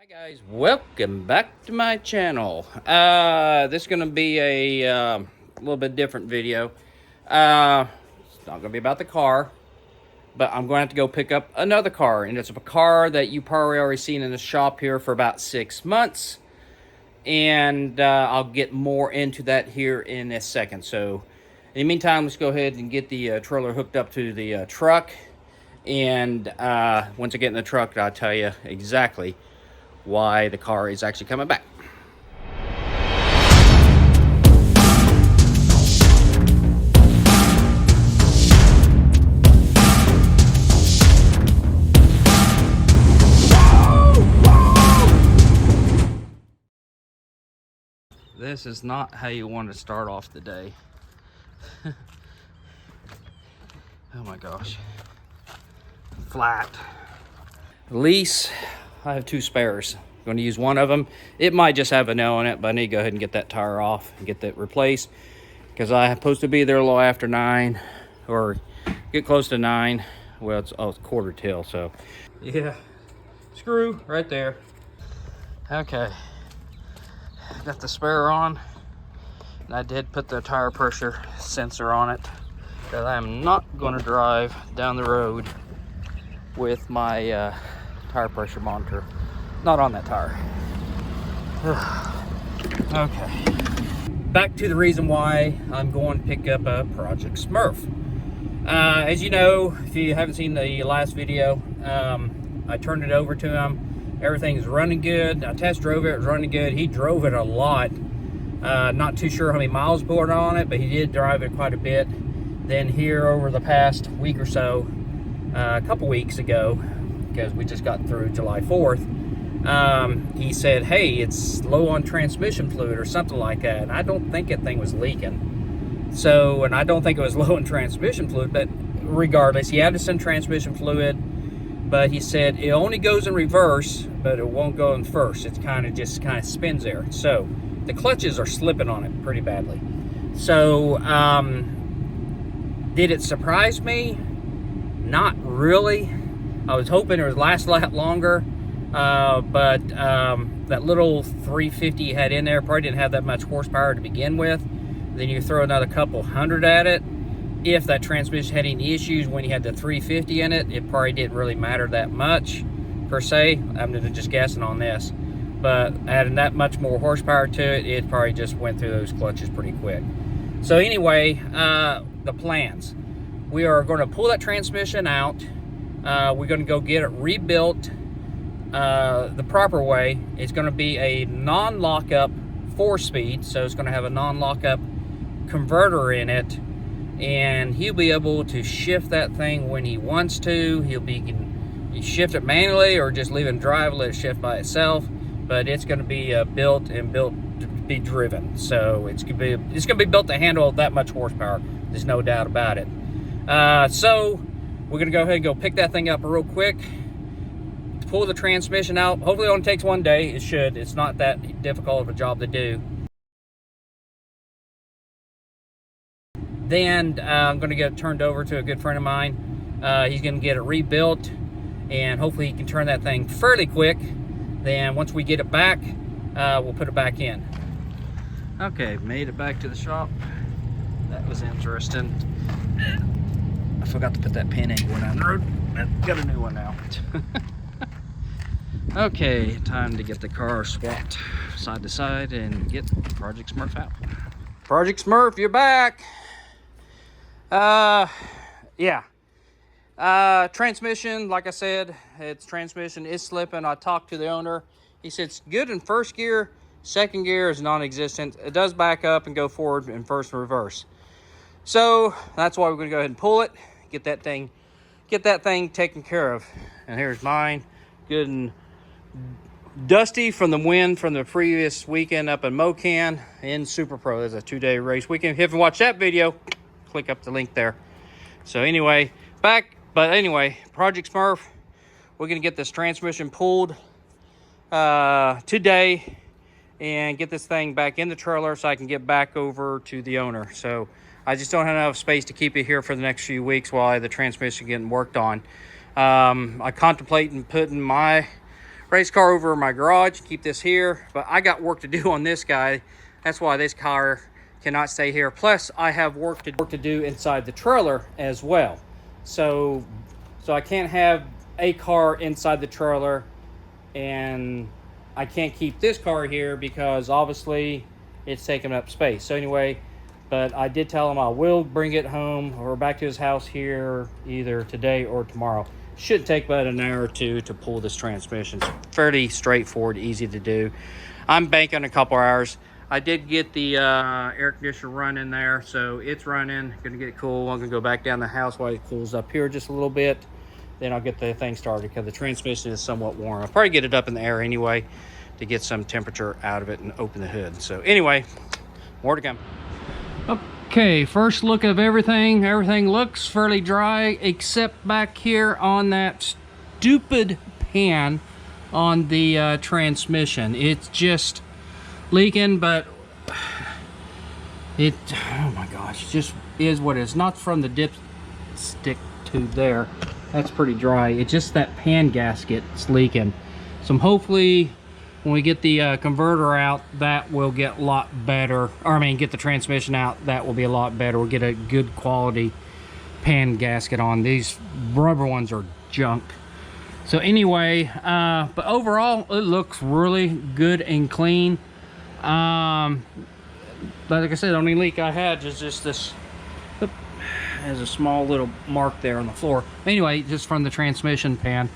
Hi guys, welcome back to my channel. This is going to be a little bit different video. It's not going to be about the car, but I'm going to have to go pick up another car. And it's a car that you probably already seen in the shop here for about 6 months. And I'll get more into that here in a second. So in the meantime, let's go ahead and get the trailer hooked up to the truck. And once I get in the truck, I'll tell you exactly why the car is actually coming back. This is not how you want to start off the day. Oh my gosh. Flat. Lease. I have 2 spares. I'm going to use one of them. It might just have a nail in it, but I need to go ahead and get that tire off and get that replaced because I'm supposed to be there a little after 9 or get close to 9. Well, it's quarter till, so yeah. Screw right there. Okay. Got the spare on. And I did put the tire pressure sensor on it because I'm not going to drive down the road with my tire pressure monitor not on that tire. Okay, back to the reason why I'm going to pick up a Project Smurf. As you know, if you haven't seen the last video, I turned it over to him. Everything's running good. I test drove it, it was running good. He drove it a lot. Not too sure how many miles poured on it, but he did drive it quite a bit. Then here over the past week or so, a couple weeks ago, because we just got through July 4th, he said, hey, it's low on transmission fluid or something like that. And I don't think that thing was leaking. So, and I don't think it was low in transmission fluid, but regardless, he added some transmission fluid, but he said it only goes in reverse, but it won't go in first. It's kind of spins there. So the clutches are slipping on it pretty badly. So, did it surprise me? Not really. I was hoping it would last a lot longer, but that little 350 you had in there probably didn't have that much horsepower to begin with. Then you throw another couple hundred at it. If that transmission had any issues when you had the 350 in it, it probably didn't really matter that much, per se. I'm just guessing on this. But adding that much more horsepower to it, it probably just went through those clutches pretty quick. So anyway, the plans. We are going to pull that transmission out. We're going to go get it rebuilt the proper way. It's going to be a non-lockup 4-speed, so it's going to have a non-lockup converter in it, and he'll be able to shift that thing when he wants to. He shift it manually or just leave it drive, let it shift by itself, but it's going to be built to be driven. So it's going to be built to handle that much horsepower. There's no doubt about it. So we're going to go ahead and go pick that thing up real quick, pull the transmission out. Hopefully it only takes 1 day. It should. It's not that difficult of a job to do. Then I'm going to get it turned over to a good friend of mine. He's going to get it rebuilt, and hopefully he can turn that thing fairly quick. Then once we get it back, we'll put it back in. Okay, made it back to the shop. That was interesting. I forgot to put that pin in going down the road. Got a new one now. Okay, time to get the car swapped side to side and get Project Smurf out. Project Smurf, you're back. Yeah. Transmission, like I said, its transmission is slipping. I talked to the owner. He said it's good in first gear. Second gear is non-existent. It does back up and go forward in first and reverse. So that's why we're going to go ahead and pull it, get that thing taken care of. And here's mine, good and dusty from the wind from the previous weekend up in Mocan in Super Pro. There's a 2-day race weekend. If you haven't watched that video, click up the link there. So anyway, Project Smurf, we're going to get this transmission pulled today and get this thing back in the trailer so I can get back over to the owner. So I just don't have enough space to keep it here for the next few weeks while I have the transmission getting worked on. I contemplate putting my race car over in my garage, keep this here, but I got work to do on this guy. That's why this car cannot stay here. Plus, I have work to do inside the trailer as well. So I can't have a car inside the trailer, and I can't keep this car here because obviously it's taking up space. So anyway, but I did tell him I will bring it home or back to his house here either today or tomorrow. Should take about an hour or two to pull this transmission. It's fairly straightforward, easy to do. I'm banking a couple hours. I did get the air conditioner running there, so it's running. Gonna get it cool. I'm gonna go back down the house while it cools up here just a little bit. Then I'll get the thing started because the transmission is somewhat warm. I'll probably get it up in the air anyway to get some temperature out of it and open the hood. So anyway, more to come. Okay, first look of everything. Everything looks fairly dry except back here on that stupid pan on the transmission. It's just leaking, but it, oh my gosh, just is what it is. Not from the dipstick to there. That's pretty dry. It's just that pan gasket's leaking. So hopefully when we get the converter out, that will get a lot better. Or I mean, get the transmission out, that will be a lot better. We'll get a good quality pan gasket on. These rubber ones are junk. So anyway, but overall, it looks really good and clean. But like I said, the only leak I had is just this. There's a small little mark there on the floor. Anyway, just from the transmission pan.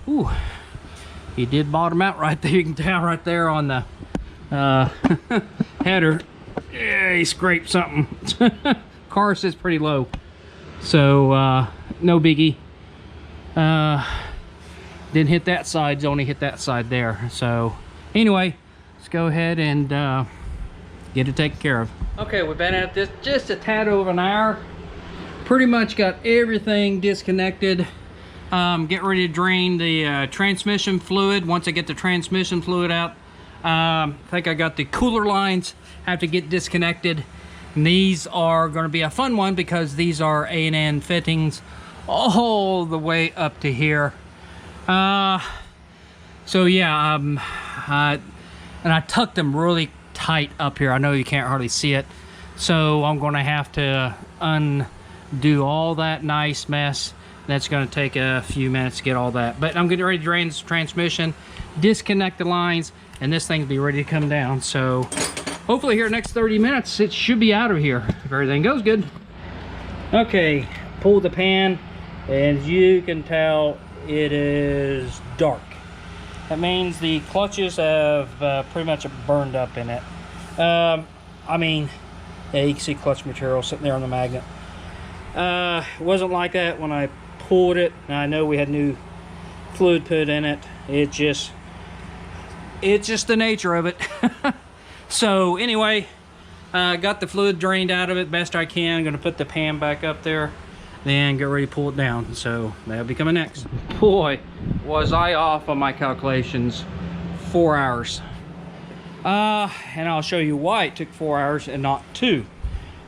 Ooh. He did bottom out right there. You can tell right there on the header. Yeah, he scraped something. Car sits pretty low. So, no biggie. Didn't hit that side, only hit that side there. So, anyway, let's go ahead and get it taken care of. Okay, we've been at this just a tad over an hour. Pretty much got everything disconnected. Get ready to drain the transmission fluid. Once I get the transmission fluid out, I think I got the cooler lines have to get disconnected. And these are going to be a fun one because these are A&N fittings all the way up to here. So yeah, and I tucked them really tight up here. I know you can't hardly see it, so I'm going to have to undo all that nice mess. That's going to take a few minutes to get all that. But I'm getting ready to drain this transmission, disconnect the lines, and this thing will be ready to come down. So hopefully here in the next 30 minutes, it should be out of here if everything goes good. Okay, pull the pan, and as you can tell, it is dark. That means the clutches have pretty much burned up in it. I mean, yeah, you can see clutch material sitting there on the magnet. It wasn't like that when I pulled it. Now I know we had new fluid put in it. It's just the nature of it. So anyway, got the fluid drained out of it best I can. I'm gonna put the pan back up there, then get ready to pull it down. So that'll be coming next. Boy, was I off on my calculations. 4 hours. And I'll show you why it took 4 hours and not 2.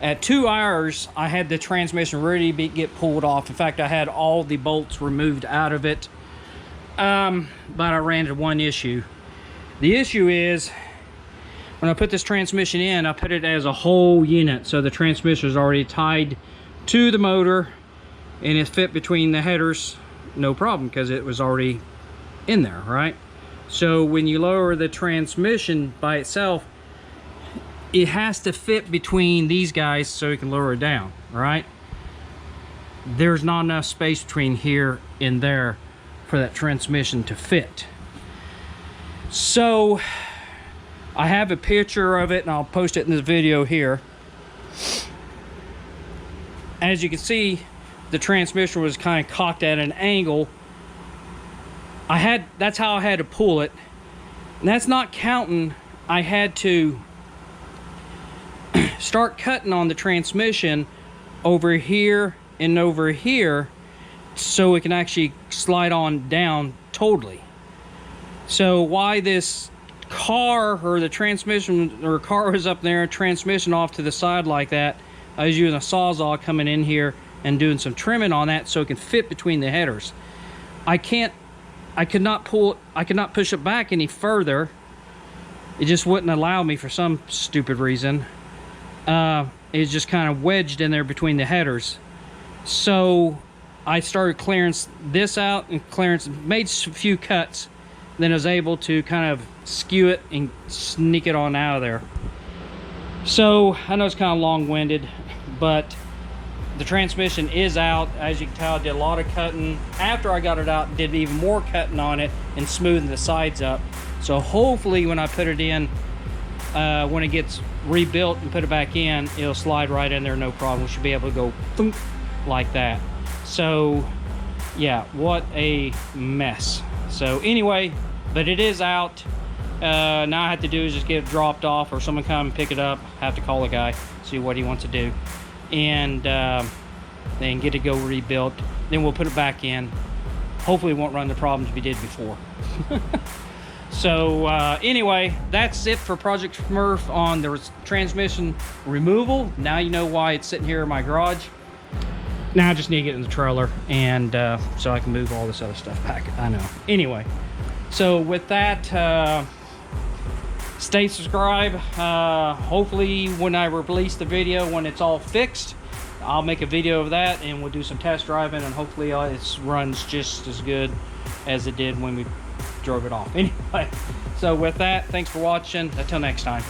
At 2 hours, I had the transmission ready to get pulled off. In fact, I had all the bolts removed out of it. But I ran into one issue. The issue is, when I put this transmission in, I put it as a whole unit. So the transmission is already tied to the motor, and it fit between the headers, no problem, because it was already in there, right? So when you lower the transmission by itself, it has to fit between these guys so you can lower it down, right? There's not enough space between here and there for that transmission to fit. So I have a picture of it, and I'll post it in this video here. As you can see, the transmission was kind of cocked at an angle. That's how I had to pull it. And that's not counting, I had to start cutting on the transmission over here and over here so it can actually slide on down totally. So why this car or the transmission or car was up there, transmission off to the side like that, I was using a Sawzall coming in here and doing some trimming on that so it can fit between the headers. I can't I could not push it back any further. It just wouldn't allow me for some stupid reason. It's just kind of wedged in there between the headers. So I started clearing this out and made a few cuts. Then I was able to kind of skew it and sneak it on out of there. So I know it's kind of long-winded, but the transmission is out. As you can tell, I did a lot of cutting. After I got it out, did even more cutting on it and smoothing the sides up. So hopefully when I put it in, when it gets rebuilt and put it back in, it'll slide right in there, no problem. We should be able to go thunk like that. So yeah, what a mess. So anyway, but it is out. Now I have to do is just get it dropped off, or someone come and pick it up. I have to call the guy, see what he wants to do, and then get it go rebuilt. Then we'll put it back in. Hopefully it won't run the problems we did before. So anyway, that's it for Project Smurf on the transmission removal. Now you know why it's sitting here in my garage. Now I just need to get in the trailer, and so I can move all this other stuff back. I know. Anyway, so with that, stay subscribed. Hopefully when I release the video, when it's all fixed, I'll make a video of that, and we'll do some test driving, and hopefully it runs just as good as it did when we drove it off. Anyway, so with that, thanks for watching. Until next time.